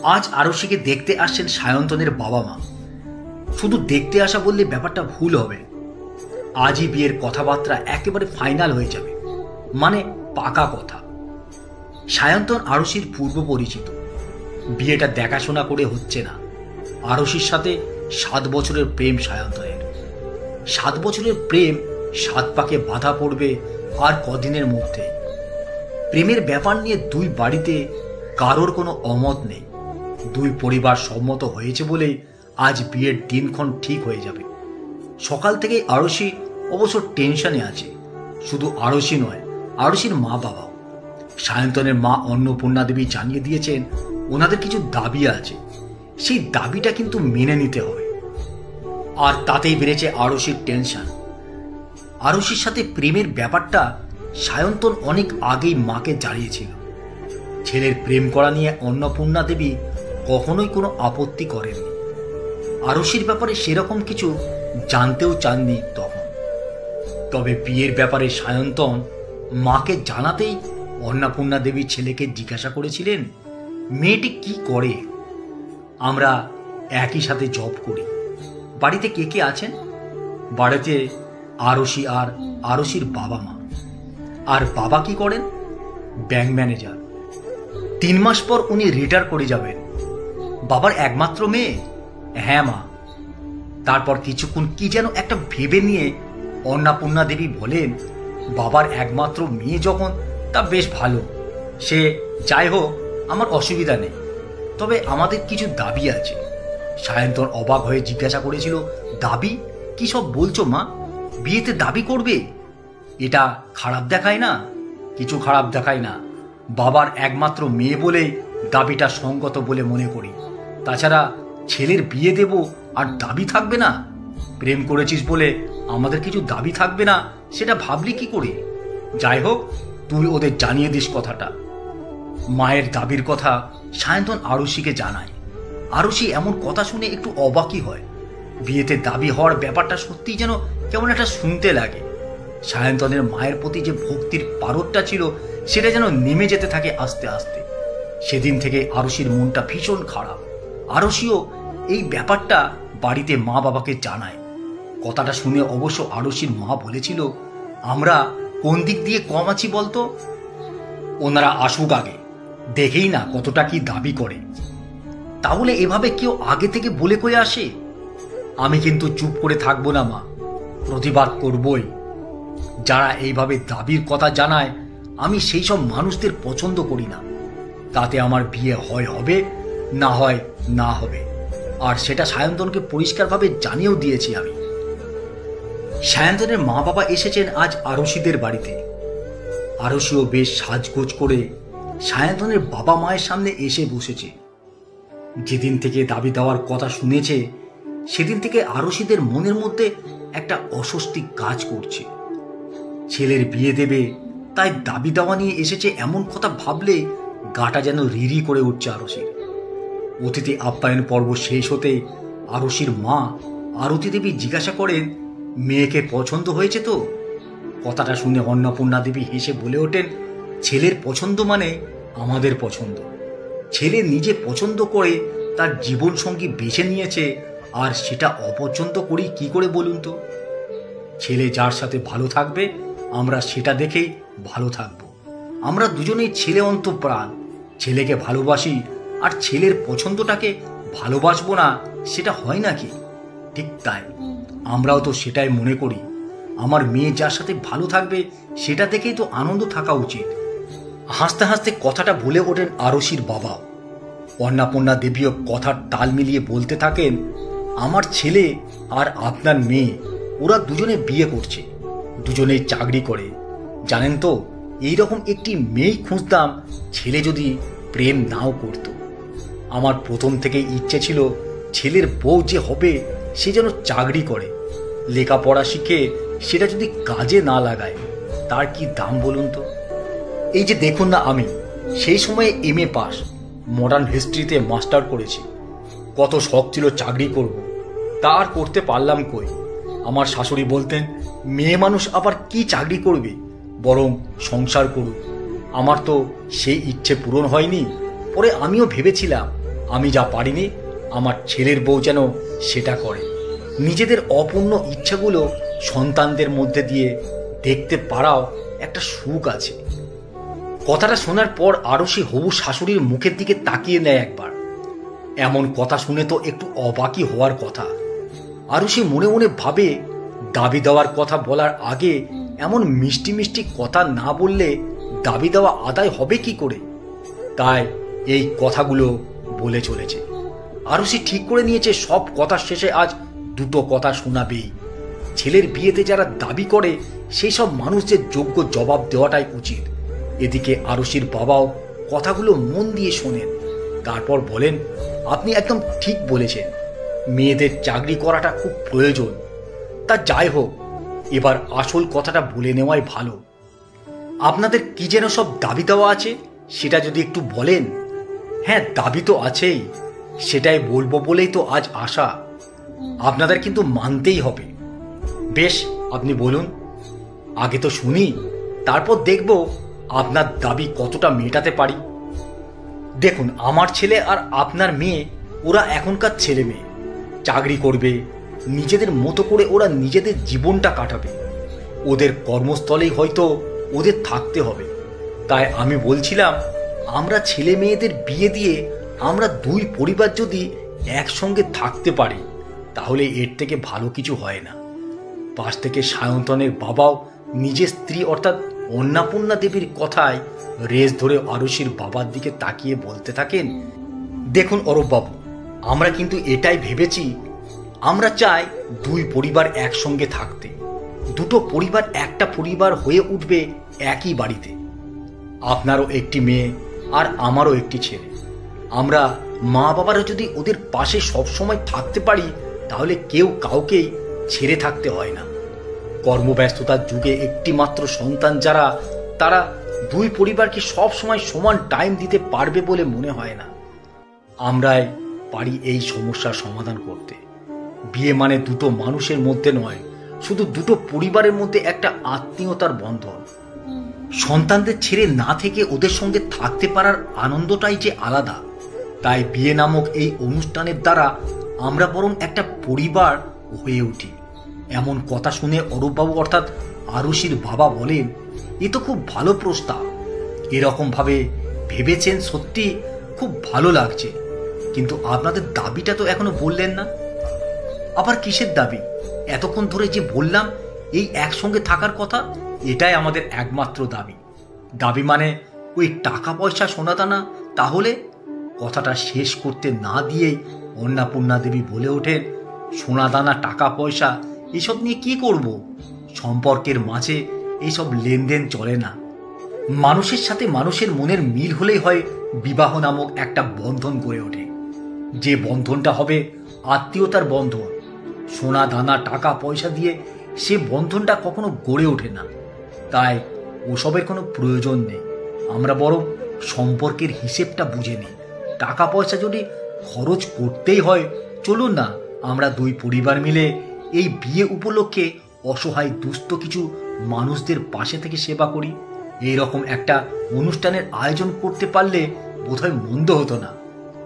আজ আরশিকে দেখতে আসছেন সায়ন্তনের বাবা মা। শুধু দেখতে আসা বললে ব্যাপারটা ভুল হবে। আজই বিয়ের কথাবার্তা একেবারে ফাইনাল হয়ে যাবে, মানে পাকা কথা। সায়ন্তন আরশির পূর্ব পরিচিত। বিয়েটা দেখাশোনা করে হচ্ছে না। আরশির সাথে 7 বছরের প্রেম সায়ন্তনের। 7 বছরের প্রেম 7 পাকে বাধা পড়বে আর কদিনের মধ্যে। প্রেমের ব্যাপার নিয়ে দুই বাড়িতে কারোর কোনো অমত নেই। দুই পরিবার সম্মত হয়েছে বলেই আজ বিয়ের দিনক্ষণ ঠিক হয়ে যাবে। সকাল থেকেই আরশি অবশ্য টেনশনে আছে। শুধু আরশি নয়, আরশির মা বাবাও। সায়ন্তনের মা অন্নপূর্ণা দেবী জানিয়ে দিয়েছেন ওনাদের কিছু দাবি আছে, সেই দাবিটা কিন্তু মেনে নিতে হবে। আর তাতেই বেড়েছে আরশির টেনশন। আরশির সাথে প্রেমের ব্যাপারটা সায়ন্তন অনেক আগেই মাকে জানিয়েছিল। ছেলের প্রেম করা নিয়ে অন্নপূর্ণা দেবী কখনোই কোনো আপত্তি করেননি। আরশির ব্যাপারে সেরকম কিছু জানতেও চাননি তখন। তবে বিয়ের ব্যাপারে সায়ন্তন মাকে জানাতেই অন্নপূর্ণা দেবী ছেলেকে জিজ্ঞাসা করেছিলেন, মেয়েটি কি করে? আমরা একই সাথে জব করি। বাড়িতে কে কে আছেন? বাড়িতে আরশি আর আরশির বাবা মা। আর বাবা কি করেন? Bank manager. 3 মাস পর উনি রিটায়ার করে যাবেন। বাবার একমাত্র মেয়ে? হ্যাঁ মা। তারপর কিছুক্ষণ কি যেন একটা ভেবে নিয়ে অন্নপূর্ণা দেবী বলেন, বাবার একমাত্র মেয়ে যখন, তা বেশ ভালো। সে যাই হোক, আমার অসুবিধা নেই। তবে আমাদের কিছু দাবি আছে। সায়ন্তন অবাক হয়ে জিজ্ঞাসা করেছিল, দাবি? কি সব বলছো মা? বিয়েতে দাবি করবে? এটা খারাপ দেখায় না? কিছু খারাপ দেখায় না। বাবার একমাত্র মেয়ে বলেই দাবিটা সঙ্গত বলে মনে করি। তাছাড়া ছেলের বিয়ে দেব আর দাবি থাকবে না? প্রেম করেছিস বলে আমাদের কিছু দাবি থাকবে না, সেটা ভাবলি কি করে? যাই হোক, তুই ওদের জানিয়ে দিস কথাটা। মায়ের দাবির কথা সায়ন্তন আরশিকে জানায়। আরশি এমন কথা শুনে একটু অবাকই হয়। বিয়েতে দাবি হওয়ার ব্যাপারটা সত্যিই যেন কেমন একটা শুনতে লাগে। সায়ন্তনের মায়ের প্রতি যে ভক্তির পারদটা ছিল, সেটা যেন নেমে যেতে থাকে আস্তে আস্তে। সেদিন থেকে আরশির মনটা ভীষণ খারাপ। আরশিও এই ব্যাপারটা বাড়িতে মা বাবাকে জানায়। কথাটা শুনে অবশ্য আরশির মা বলেছিল, আমরা কোন দিক দিয়ে কম আছি বলতো? ওনারা আসুক আগে, দেখেই না কতটা কি দাবি করে। তাহলে এভাবে কেউ আগে থেকে বলে কয়ে আসে? আমি কিন্তু চুপ করে থাকবো না মা, প্রতিবাদ করবই। যারা এইভাবে দাবির কথা জানায়, আমি সেই সব মানুষদের পছন্দ করি না। তাতে আমার বিয়ে হয় হবে, না হয় না হবে। আর সেটা সায়ন্তনকে পরিষ্কারভাবে জানিয়েও দিয়েছি আমি। সায়ন্তনের মা বাবা এসেছেন আজ আরশিদের বাড়িতে। আরশিও বেশ সাজগোজ করে সায়ন্তনের বাবা মায়ের সামনে এসে বসেছে। যেদিন থেকে দাবি দেওয়ার কথা শুনেছে, সেদিন থেকে আরশিদের মনের মধ্যে একটা অস্বস্তি কাজ করছে। ছেলের বিয়ে দেবে, তাই দাবি দেওয়া নিয়ে এসেছে এমন কথা ভাবলে গাটা যেন রিরি করে উঠছে আরশির। অতিথি আপ্যায়ন পর্ব শেষ হতে আরশির মা আরতি দেবী জিজ্ঞাসা করেন, মেয়েকে পছন্দ হয়েছে তো? কথাটা শুনে অন্নপূর্ণা দেবী হেসে বলে ওঠেন, ছেলের পছন্দ মানে আমাদের পছন্দ। ছেলে নিজে পছন্দ করে তার জীবনসঙ্গী বেছে নিয়েছে, আর সেটা অপছন্দ করি কি করে বলুন তো? ছেলে যার সাথে ভালো থাকবে, আমরা সেটা দেখেই ভালো থাকব। আমরা দুজনেই ছেলে অন্তঃপ্রাণ। ছেলেকে ভালোবাসি, আর ছেলের পছন্দটাকে ভালোবাসবো না, সেটা হয় নাকি? ঠিক তাই, আমরাও তো সেটাই মনে করি। আমার মেয়ে যার সাথে ভালো থাকবে, সেটা দেখেই তো আনন্দ থাকা উচিত। হাসতে হাসতে কথাটা বলে ওঠেন আরশির বাবা। অন্নপূর্ণা দেবীও কথার তাল মিলিয়ে বলতে থাকেন, আমার ছেলে আর আপনার মেয়ে, ওরা দুজনে বিয়ে করছে, দুজনেই চাকরি করে। জানেন তো, এইরকম একটি মেয়েই খুঁজতাম, ছেলে যদি প্রেম নাও করত। আমার প্রথম থেকে ইচ্ছে ছিল ছেলের বউ যে হবে, সে যেন চাকরি করে। লেখাপড়া শিখে সেটা যদি কাজে না লাগায়, তার কি দাম বলুন তো? এই যে দেখুন না, আমি সেই সময়ে MA পাস, মডার্ন হিস্ট্রিতে মাস্টার করেছি। কত শখ ছিল চাকরি করব, তা আর করতে পারলাম কই। আমার শাশুড়ি বলতেন, মেয়ে মানুষ আবার কি চাকরি করবে, বরং সংসার করুক। আমার তো সেই ইচ্ছে পূরণ হয়নি। পরে আমিও ভেবেছিলাম আমি যা পারিনি আমার ছেলের বউ যেন সেটা করে। নিজেদের অপূর্ণ ইচ্ছাগুলো সন্তানদের মধ্যে দিয়ে দেখতে পারাও একটা সুখ আছে। কথাটা শোনার পর আরশি হবু শাশুড়ির মুখের দিকে তাকিয়ে নেয় একবার। এমন কথা শুনে তো একটু অবাকই হওয়ার কথা। আরশি মনে মনে ভাবে, দাবি দেওয়ার কথা বলার আগে এমন মিষ্টি মিষ্টি কথা না বললে দাবি দেওয়া আদায় হবে কি করে। তাই এই কথাগুলো বলে চলেছে। আরশি ঠিক করে নিয়েছে সব কথার শেষে আজ দুটো কথা শোনাবেই। ছেলের বিয়েতে যারা দাবি করে সেই সব মানুষদের যোগ্য জবাব দেওয়াটাই উচিত। এদিকে আরশির বাবাও কথাগুলো মন দিয়ে শোনেন। তারপর বলেন, আপনি একদম ঠিক বলেছেন, মেয়েদের চাকরি করাটা খুব প্রয়োজন। তা যাই হোক, এবার আসল কথাটা বলে নেওয়াই ভালো। আপনাদের কি যেন সব দাবি দেওয়া আছে, সেটা যদি একটু বলেন। হ্যাঁ, দাবি তো আছেই, সেটাই বলবো বলেই তো আজ আসা। আপনাদের কিন্তু মানতেই হবে। বেশ, আপনি বলুন। আগে তো শুনি, তারপর দেখব আপনার দাবি কতটা মেটাতে পারি। দেখুন, আমার ছেলে আর আপনার মেয়ে, ওরা এখনকার ছেলে মেয়ে, চাকরি করবে, নিজেদের মতো করে ওরা নিজেদের জীবনটা কাটাবে। ওদের কর্মস্থলেই হয়তো ওদের থাকতে হবে। তাই আমি বলছিলাম, আমরা ছেলে মেয়েদের বিয়ে দিয়ে আমরা দুই পরিবার যদি একসঙ্গে থাকতে পারি, তাহলে এর থেকে ভালো কিছু হয় না। পাশ থেকে সায়ন্তনের বাবাও নিজের স্ত্রী অর্থাৎ অন্নপূর্ণা দেবীর কথায় রেস ধরে আরশির বাবার দিকে তাকিয়ে বলতে থাকেন, দেখুন অরূপবাবু, আমরা কিন্তু এটাই ভেবেছি, আমরা চাই দুই পরিবার একসঙ্গে থাকতে। দুটো পরিবার একটা পরিবার হয়ে উঠবে একই বাড়িতে। আপনারও একটি মেয়ে আর আমারও একটি ছেলে। আমরা মা বাবারা যদি ওদের পাশে সবসময় থাকতে পারি, তাহলে কেউ কাউকেই ছেড়ে থাকতে হয় না। কর্মব্যস্ততার যুগে একটি মাত্র সন্তান যারা, তারা দুই পরিবারকে সব সময় সমান টাইম দিতে পারবে বলে মনে হয় না। আমরাই পারি এই সমস্যার সমাধান করতে। বিয়ে মানে দুটো মানুষের মধ্যে নয়, শুধু দুটো পরিবারের মধ্যে একটা আত্মীয়তার বন্ধন। সন্তানদের ছেড়ে না থেকে ওদের সঙ্গে থাকতে পারার আনন্দটাই যে আলাদা। তাই বিয়ে নামক এই অনুষ্ঠানের দ্বারা আমরা বরং একটা পরিবার হয়ে উঠি। এমন কথা শুনে অরূপবাবু অর্থাৎ আরশির বাবা বলেন, এ তো খুব ভালো প্রস্তাব। এরকম ভাবে ভেবেছেন, সত্যি খুব ভালো লাগছে। কিন্তু আপনাদের দাবিটা তো এখনো বললেন না। আবার কিসের দাবি? এতক্ষণ ধরে যে বললাম এই একসঙ্গে থাকার কথা, এটাই আমাদের একমাত্র দাবি। দাবি মানে ওই টাকা পয়সা সোনাদানা? তাহলে কথাটা শেষ করতে না দিয়েই অন্নপূর্ণা দেবী বলে ওঠেন, সোনাদানা টাকা পয়সা এসব নিয়ে কি করব? সম্পর্কের মাঝে এইসব লেনদেন চলে না। মানুষের সাথে মানুষের মনের মিল হলেই হয় বিবাহ নামক একটা বন্ধন গড়ে ওঠে। যে বন্ধনটা হবে আত্মীয়তার বন্ধন। সোনা দানা টাকা পয়সা দিয়ে সে বন্ধনটা কখনো গড়ে ওঠে না। তাই ওসবের কোনো প্রয়োজন নেই। আমরা বরং সম্পর্কের হিসেবটা বুঝে নিই। টাকা পয়সা যদি খরচ করতেই হয়, চলুন না আমরা দুই পরিবার মিলে এই বিয়ে উপলক্ষে অসহায় দুস্থ কিছু মানুষদের পাশে থেকে সেবা করি। এইরকম একটা অনুষ্ঠানের আয়োজন করতে পারলে বোধহয় মন্দ হতো না।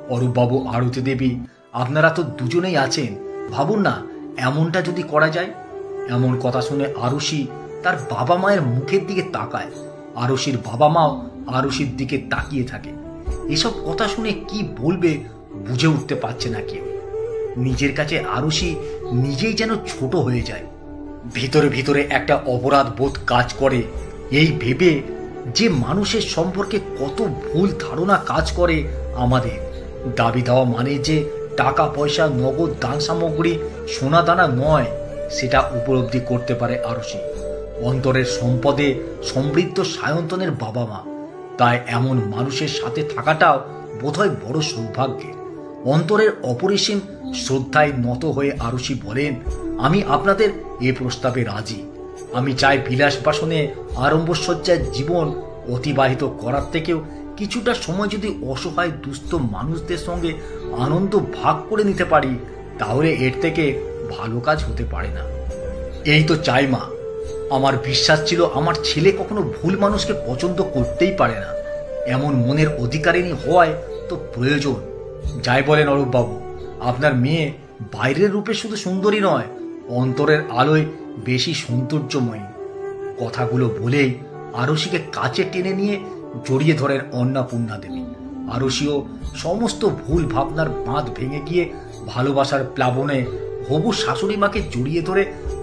অরূপবাবু, আরতি দেবী, আপনারা তো দুজনেই আছেন, ভাবুন না এমনটা যদি করা যায়। এমন কথা শুনে আরশি তার বাবা মায়ের মুখের দিকে তাকায়। আরশির বাবা মাও আরশির দিকে তাকিয়ে থাকে। এসব কথা শুনে কি বলবে বুঝে উঠতে পারছে না কেউ। নিজের কাছে আরশি নিজেই যেন ছোট হয়ে যায়। ভিতরে ভিতরে একটা অপরাধ বোধ কাজ করে এই ভেবে যে মানুষের সম্পর্কে কত ভুল ধারণা কাজ করে আমাদের। দাবি দেওয়া মানে যে টাকা পয়সা, নগদ দান সামগ্রী, সোনা দানা নয়, সেটা উপলব্ধি করতে পারে আরশি। অন্তরের সম্পদে সমৃদ্ধ সায়ন্তনের বাবা মা। তাই এমন মানুষের সাথে থাকাটাও বোধহয় বড় সৌভাগ্যের। অন্তরের অপরিসীম শ্রদ্ধায় নত হয়ে আরশি বলেন, আমি আপনাদের এ প্রস্তাবে রাজি। আমি চাই বিলাস বাসনে আড়ম্বরসজ্জার জীবন অতিবাহিত করার থেকেও কিছুটা সময় যদি অসহায় দুস্থ মানুষদের সঙ্গে আনন্দ ভাগ করে নিতে পারি, তাহলে এর থেকে ভালো কাজ হতে পারে না। এই তো চাই মা। আমার বিশ্বাস ছিল আমার ছেলে কখনো ভুল মানুষকে পছন্দ করতেই পারে না। এমন মনের অধিকারিণী হওয়ায় তো প্রয়োজন। যাই বলেন অরূপবাবু, আপনার মেয়ে বাইরের রূপে শুধু সুন্দরী নয়, অন্তরের আলোয় বেশি সৌন্দর্যময়ী। কথাগুলো বলেই আরশিকে কাছে টেনে নিয়ে জড়িয়ে ধরেন অন্নপূর্ণা দেবী। আরশিও সমস্ত ভুল ভাবনার বাঁধ ভেঙে গিয়ে ভালোবাসার প্লাবনে হবু শাশুড়ি মাকে জড়িয়ে ধরে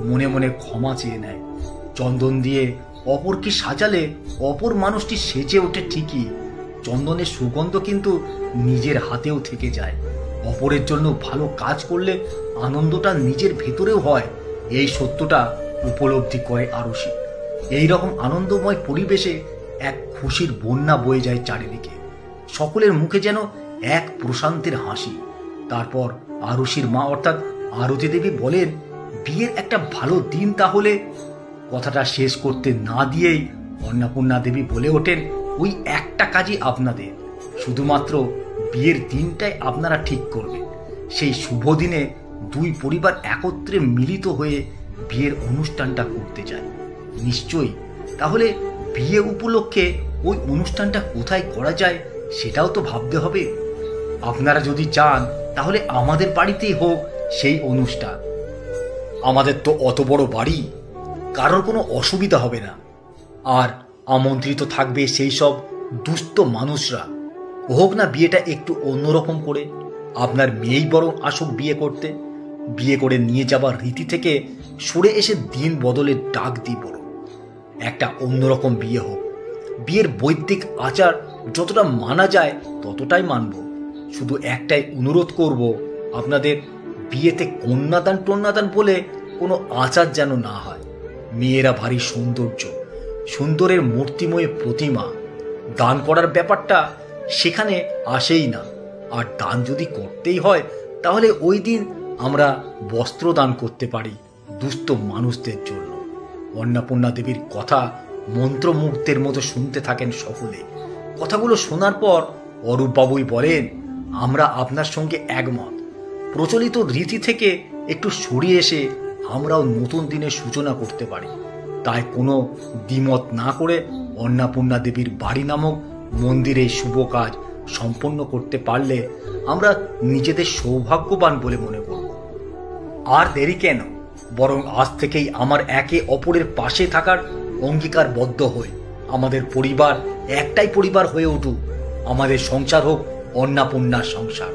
মনে মনে ক্ষমা চেয়ে নেয়। চন্দন দিয়ে অপরকে সাজালে অপর মানুষটি সেজে ওঠে ঠিকই, চন্দনের সুগন্ধ কিন্তু নিজের হাতেও থেকে যায়। অপরের জন্য ভালো কাজ করলে আনন্দটা নিজের ভেতরেও হয়, এই সত্যটা উপলব্ধি করে আরশি। এইরকম আনন্দময় পরিবেশে এক খুশির বন্যা বয়ে যায় চারিদিকে, সকলের মুখে যেন এক প্রশান্তির হাসি। তারপর আরশির মা অর্থাৎ আরতি দেবী বলেন, বিয়ের একটা ভালো দিন তাহলে। কথাটা শেষ করতে না দিয়েই অন্নপূর্ণা দেবী বলে ওঠেন, ওই একটা কাজই আপনাদের, শুধুমাত্র বিয়ের দিনটাই আপনারা ঠিক করবেন। সেই শুভ দিনে দুই পরিবার একত্রে মিলিত হয়ে বিয়ের অনুষ্ঠানটা করতে যায়। নিশ্চয়ই, তাহলে বিয়ে উপলক্ষে ওই অনুষ্ঠানটা কোথায় করা যায় সেটাও তো ভাবতে হবে। আপনারা যদি চান তাহলে আমাদের বাড়িতেই হোক সেই অনুষ্ঠান। আমাদের তো অত বড় বাড়ি, কারোর কোনো অসুবিধা হবে না। আর আমন্ত্রিত থাকবে সেই সব দুস্থ মানুষরা। হোক না বিয়েটা একটু অন্যরকম করে, আপনার মেয়েই বরং আসুক বিয়ে করতে। বিয়ে করে নিয়ে যাবার রীতি থেকে সরে এসে দিন বদলের ডাক দিই বড়, একটা অন্যরকম বিয়ে হোক। বিয়ের বৈদিক আচার যতটা মানা যায় ততটাই মানব। শুধু একটাই অনুরোধ করব, আপনাদের বিয়েতে কন্যাদান টন্যাদান বলে কোনো আচার যেন না হয়। মেয়েরা ভারী সৌন্দর্য, সুন্দরের মূর্তিময় প্রতিমা, দান করার ব্যাপারটা সেখানে আসেই না। আর দান যদি করতেই হয় তাহলে ওই দিন আমরা বস্ত্র দান করতে পারি দুস্থ মানুষদের জন্য। অন্নপূর্ণা দেবীর কথা মন্ত্রমুগ্ধের মতো শুনতে থাকেন সকলে। কথাগুলো শোনার পর অরূপবাবুই বলেন, আমরা আপনার সঙ্গে একমত। প্রচলিত রীতি থেকে একটু সরিয়ে এসে আমরাও নতুন দিনের সূচনা করতে পারি। তাই কোনো দ্বিমত না করে অন্নপূর্ণা দেবীর বাড়ি নামক মন্দিরে শুভ কাজ সম্পন্ন করতে পারলে আমরা নিজেদের সৌভাগ্যবান বলে মনে করব। আর দেরি কেন, বরং আজ থেকেই আমার একে অপরের পাশে থাকার অঙ্গীকারবদ্ধ হই। আমাদের পরিবার একটাই পরিবার হয়ে উঠুক, আমাদের সংসার হোক অন্নপূর্ণার সংসার।